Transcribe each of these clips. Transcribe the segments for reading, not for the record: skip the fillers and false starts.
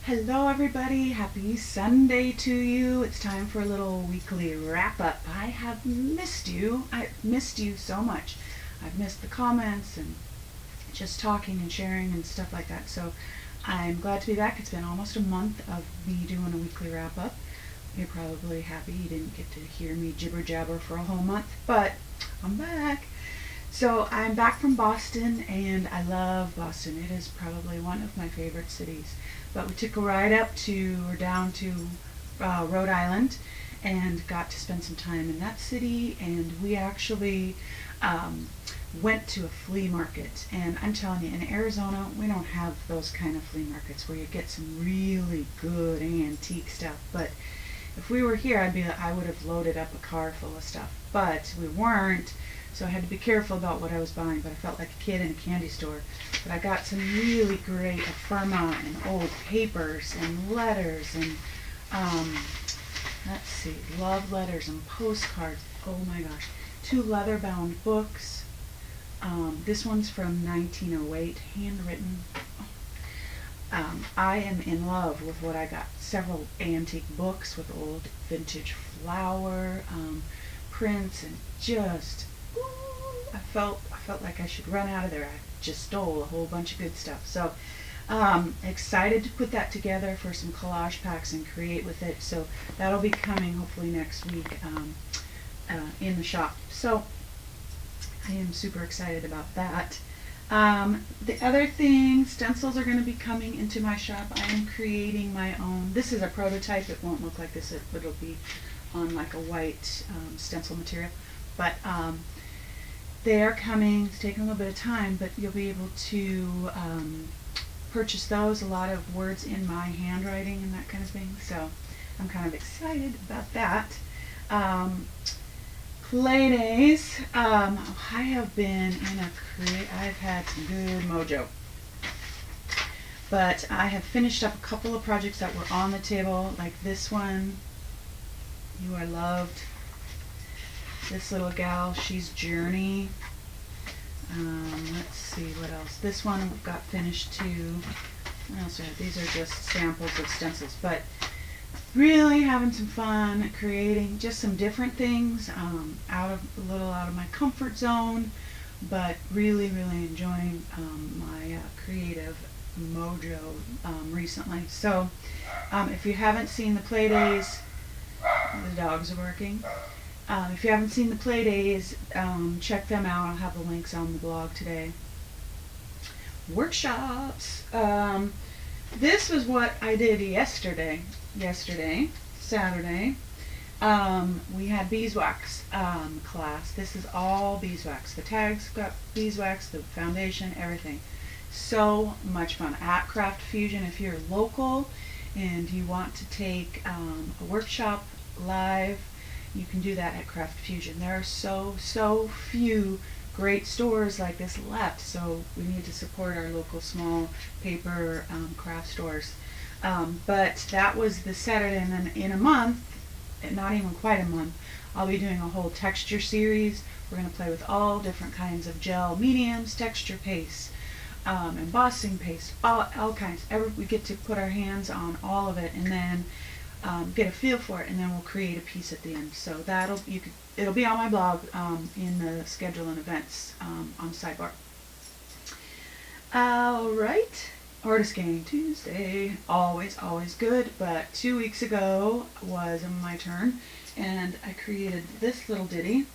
Hello everybody, happy Sunday to you. It's time for a little weekly wrap up. I have missed you. I missed you so much. I've missed the comments and just talking and sharing and stuff like that. So I'm glad to be back. It's been almost a month of me doing a weekly wrap up. You're probably happy you didn't get to hear me jibber jabber for a whole month, but I'm back. So I'm back from Boston, and I love Boston. It is probably one of my favorite cities. But we took a ride down to Rhode Island, and got to spend some time in that city. And we actually went to a flea market. And I'm telling you, in Arizona, we don't have those kind of flea markets where you get some really good antique stuff. But if we were here, I would have loaded up a car full of stuff. But we weren't. So I had to be careful about what I was buying, but I felt like a kid in a candy store. But I got some really great ephemera and old papers and letters and, let's see, love letters and postcards. Oh my gosh. 2 leather-bound books. This one's from 1908, handwritten. I am in love with what I got. Several antique books with old vintage flower, prints, and just... I felt like I should run out of there. I just stole a whole bunch of good stuff. So excited to put that together for some collage packs and create with it. So that'll be coming hopefully next week in the shop. So I am super excited about that. The other thing, stencils are going to be coming into my shop. I am creating my own. This is a prototype. It won't look like this. It'll be on like a white stencil material. But they are coming. It's taking a little bit of time, but you'll be able to purchase those. A lot of words in my handwriting and that kind of thing. So I'm kind of excited about that. Play days. I have been I've had some good mojo. But I have finished up a couple of projects that were on the table, like this one. You Are Loved. This little gal, she's Journey. Let's see what else. This one got finished too. What else? These are just samples of stencils, but really having some fun creating just some different things, out of my comfort zone, but really enjoying my creative mojo recently. So if you haven't seen the play days, the dogs are barking. If you haven't seen the play days, check them out. I'll have the links on the blog today. Workshops. This was what I did yesterday, Saturday. We had beeswax class. This is all beeswax. The tags got beeswax, the foundation, everything. So much fun. At Craft Fusion, if you're local and you want to take a workshop live, you can do that at Craft Fusion. There are so few great stores like this left, so we need to support our local small paper craft stores. But that was this Saturday, and then in a month, not even quite a month, I'll be doing a whole texture series. We're going to play with all different kinds of gel mediums, texture paste, embossing paste, all kinds. We get to put our hands on all of it, and then get a feel for it, and then we'll create a piece at the end. So it'll be on my blog in the schedule and events on the sidebar. All right, Artist Gang Tuesday, always good. But 2 weeks ago was my turn, and I created this little ditty.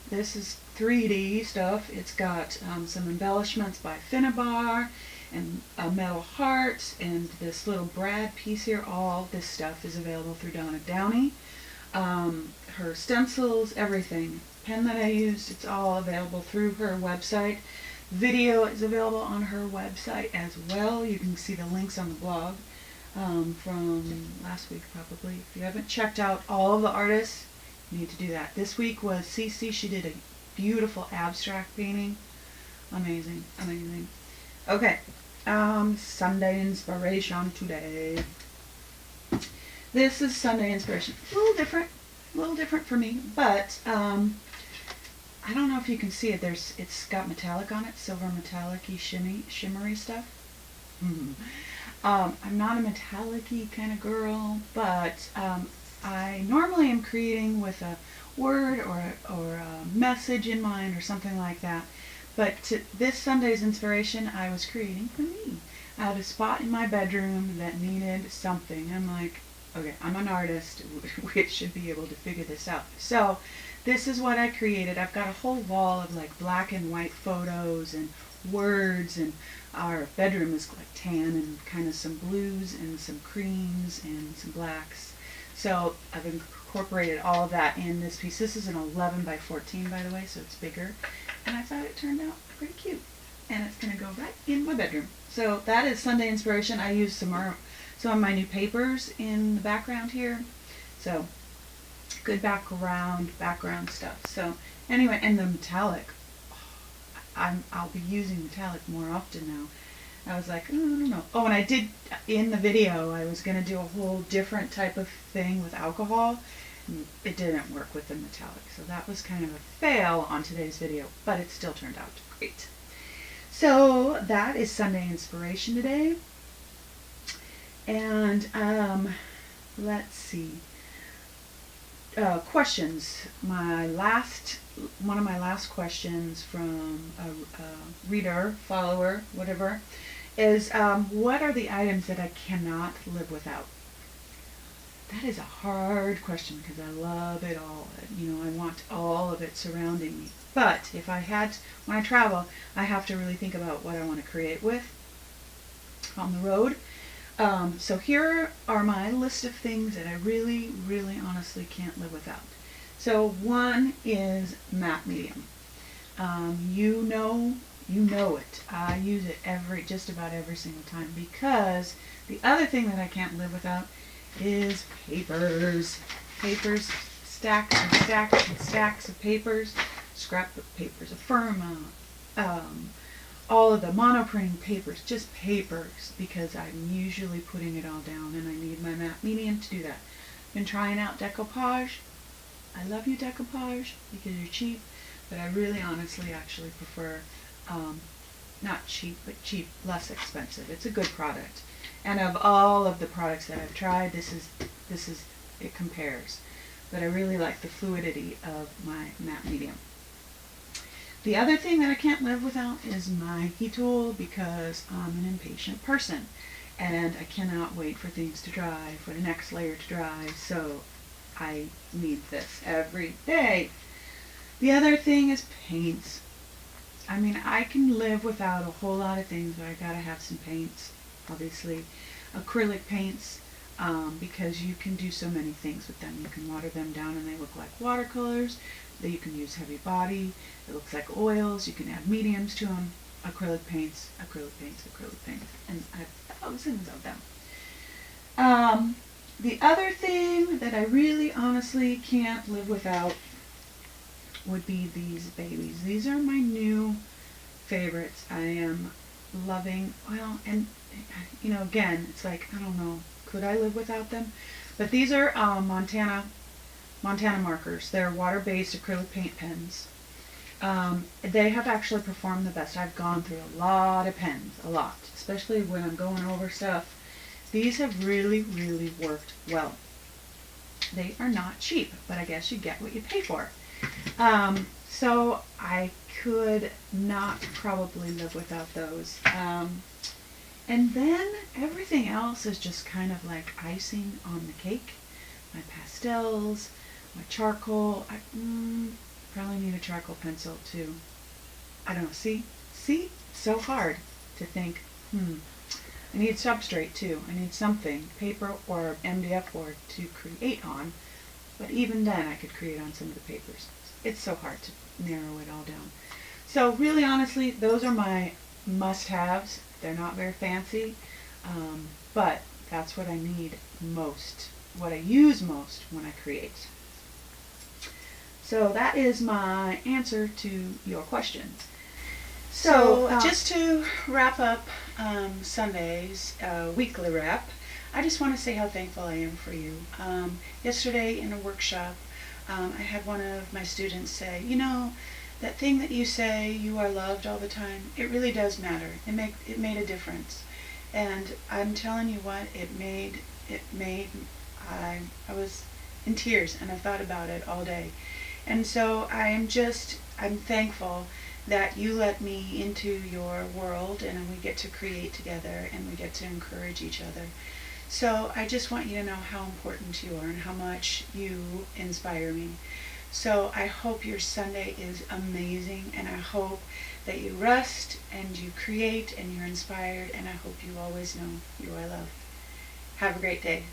This is 3D stuff. It's got some embellishments by Finnabar, and a metal heart, and this little brad piece here. All this stuff is available through Donna Downey. Her stencils, everything. Pen that I used, it's all available through her website. Video is available on her website as well. You can see the links on the blog from last week probably. If you haven't checked out all of the artists, you need to do that. This week was Cece. She did a beautiful abstract painting. Amazing. Okay. Sunday inspiration today. This is Sunday inspiration. A little different for me, but I don't know if you can see it. It's got metallic on it, silver metallic-y shimmery stuff. I'm not a metallic-y kind of girl, but I normally am creating with a word or a message in mind or something like that. But this Sunday's inspiration, I was creating for me. I had a spot in my bedroom that needed something. I'm like, okay, I'm an artist, which should be able to figure this out. So this is what I created. I've got a whole wall of like black and white photos and words, and our bedroom is like tan and kind of some blues and some creams and some blacks. So I've incorporated all of that in this piece. This is an 11 by 14, by the way, so it's bigger. And I thought it turned out pretty cute. And it's going to go right in my bedroom. So that is Sunday inspiration. I used some of my new papers in the background here. So good background stuff. So anyway, and the metallic. I'll be using metallic more often now. I was like, oh, I don't know. Oh, and I did, in the video, I was going to do a whole different type of thing with alcohol. It didn't work with the metallic, so that was kind of a fail on today's video, but it still turned out great. So that is Sunday inspiration today. And let's see. Questions. One of my last questions from a reader, follower, whatever, is what are the items that I cannot live without? That is a hard question because I love it all. You know, I want all of it surrounding me. But if I had, when I travel, I have to really think about what I want to create with on the road. So here are my list of things that I really, really honestly can't live without. So one is matte medium. You know it. I use it just about every single time, because the other thing that I can't live without is papers. Papers, stacks and stacks and stacks of papers, scrapbook papers, Affirma, all of the monoprinting papers, just papers, because I'm usually putting it all down and I need my matte medium to do that. Been trying out decoupage. I love you, decoupage, because you're cheap, but I really honestly actually prefer, not cheap, but cheap, less expensive. It's a good product. And of all of the products that I've tried, it compares. But I really like the fluidity of my matte medium. The other thing that I can't live without is my heat tool, because I'm an impatient person and I cannot wait for things to dry, for the next layer to dry, so I need this every day. The other thing is paints. I mean, I can live without a whole lot of things, but I gotta have some paints, obviously. Acrylic paints, because you can do so many things with them. You can water them down and they look like watercolors. You can use heavy body. It looks like oils. You can add mediums to them. Acrylic paints, acrylic paints, acrylic paints. And I have thousands of them. The other thing that I really honestly can't live without would be these babies. These are my new favorites. I am loving, well, and you know, again, it's like, I don't know, could I live without them? But these are Montana markers. They're water-based acrylic paint pens. They have actually performed the best. I've gone through a lot of pens, a lot, especially when I'm going over stuff. These have really, really worked well. They are not cheap, but I guess you get what you pay for. So I could not probably live without those. And then everything else is just kind of like icing on the cake. My pastels, my charcoal. I probably need a charcoal pencil too. I don't know. See, so hard to think. I need substrate too. I need something, paper or MDF board to create on. But even then, I could create on some of the papers. It's so hard to narrow it all down. So really, honestly, those are my must-haves. They're not very fancy, but that's what I need most, what I use most when I create. So that is my answer to your question. So just to wrap up Sunday's weekly wrap, I just want to say how thankful I am for you. Yesterday in a workshop, I had one of my students say, you know, that thing that you say, you are loved all the time, it really does matter. It made a difference. And I'm telling you what, I was in tears, and I thought about it all day. And so I'm thankful that you let me into your world, and we get to create together, and we get to encourage each other. So I just want you to know how important you are and how much you inspire me. So I hope your Sunday is amazing, and I hope that you rest and you create and you're inspired, and I hope you always know you are loved. Have a great day.